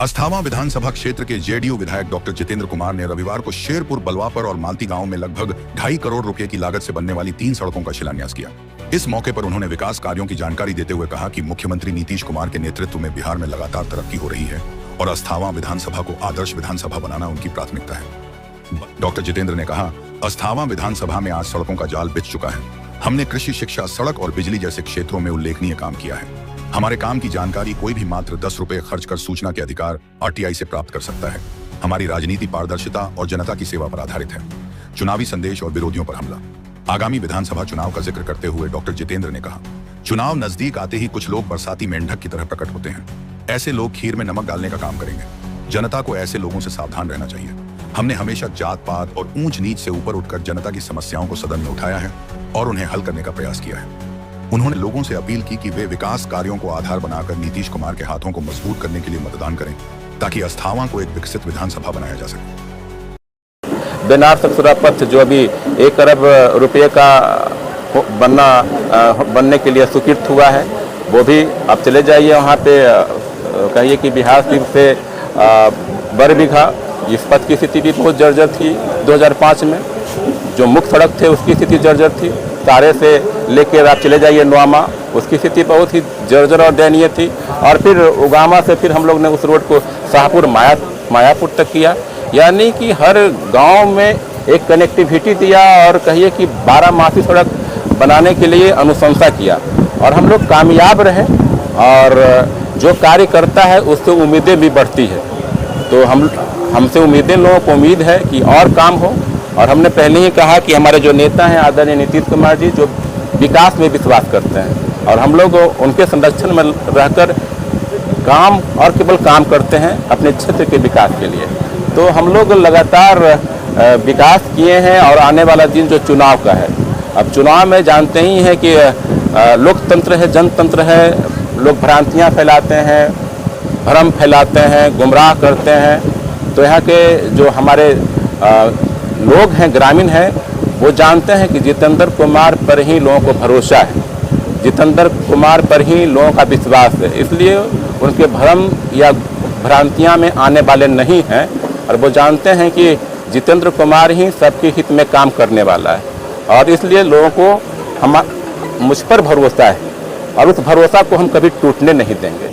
अस्थावां विधानसभा क्षेत्र के जेडीयू विधायक डॉक्टर जितेंद्र कुमार ने रविवार को शेरपुर बलवापर और मालती गांव में लगभग 2.5 करोड़ रुपए की लागत से बनने वाली 3 सड़कों का शिलान्यास किया। इस मौके पर उन्होंने विकास कार्यों की जानकारी देते हुए कहा कि मुख्यमंत्री नीतीश कुमार के नेतृत्व में बिहार में लगातार तरक्की हो रही है और अस्थावां विधानसभा को आदर्श विधानसभा बनाना उनकी प्राथमिकता है। डॉक्टर जितेंद्र ने कहा, अस्थावां विधानसभा में आज सड़कों का जाल बिछ चुका है। हमने कृषि, शिक्षा, सड़क और बिजली जैसे क्षेत्रों में उल्लेखनीय काम किया है। हमारे काम की जानकारी कोई भी मात्र 10 रुपए खर्च कर सूचना के अधिकार RTI से प्राप्त कर सकता है। हमारी राजनीति पारदर्शिता और जनता की सेवा पर आधारित है। चुनावी संदेश और विरोधियों पर हमला। आगामी विधानसभा चुनाव का जिक्र करते हुए डॉक्टर जितेंद्र ने कहा, चुनाव नजदीक आते ही कुछ लोग बरसाती मेंढक की तरह प्रकट होते हैं। ऐसे लोग खीर में नमक डालने का काम करेंगे। जनता को ऐसे लोगों से सावधान रहना चाहिए। हमने हमेशा जात पात और ऊंच नीच से ऊपर उठकर जनता की समस्याओं को सदन में उठाया है और उन्हें हल करने का प्रयास किया है। उन्होंने लोगों से अपील की कि वे विकास कार्यों को आधार बनाकर नीतीश कुमार के हाथों को मजबूत करने के लिए मतदान करें ताकि अस्थावां को एक विकसित विधानसभा बनाया जा सके। बेनार सतपुरा पथ जो अभी 1 अरब रुपये का बनने के लिए स्वीकृत हुआ है, वो भी आप चले जाइए वहाँ पे, कहिए कि बिहार से बरबीघा इस पथ की स्थिति भी बहुत जर्जर थी। 2005 में जो मुख्य सड़क थे उसकी स्थिति जर्जर थी। तारे से लेकर आप चले जाइए नोआमा, उसकी स्थिति बहुत ही जर्जर और दयनीय थी। और फिर उगामा से फिर हम लोग ने उस रोड को शाहपुर मायापुर तक किया, यानी कि हर गांव में एक कनेक्टिविटी दिया और कहिए कि 12 सड़क बनाने के लिए अनुशंसा किया और हम लोग कामयाब रहे। और जो कार्य करता है उससे उम्मीदें भी बढ़ती है, तो हमसे उम्मीदें, लोगों को उम्मीद है कि और काम हो। और हमने पहले ही कहा कि हमारे जो नेता हैं आदरणीय नीतीश कुमार जी, जो विकास में विश्वास करते हैं और हम लोग उनके संरक्षण में रहकर काम और केवल काम करते हैं अपने क्षेत्र के विकास के लिए। तो हम लोग लगातार विकास किए हैं और आने वाला दिन जो चुनाव का है, अब चुनाव में जानते ही हैं कि लोकतंत्र है, जनतंत्र है, लोग भ्रांतियाँ फैलाते हैं, भ्रम फैलाते हैं, गुमराह करते हैं। तो यहाँ के जो हमारे लोग हैं, ग्रामीण हैं, वो जानते हैं कि जितेंद्र कुमार पर ही लोगों को भरोसा है, जितेंद्र कुमार पर ही लोगों का विश्वास है, इसलिए उनके भ्रम या भ्रांतियां में आने वाले नहीं हैं। और वो जानते हैं कि जितेंद्र कुमार ही सबके हित में काम करने वाला है और इसलिए लोगों को मुझ पर भरोसा है और उस भरोसा को हम कभी टूटने नहीं देंगे।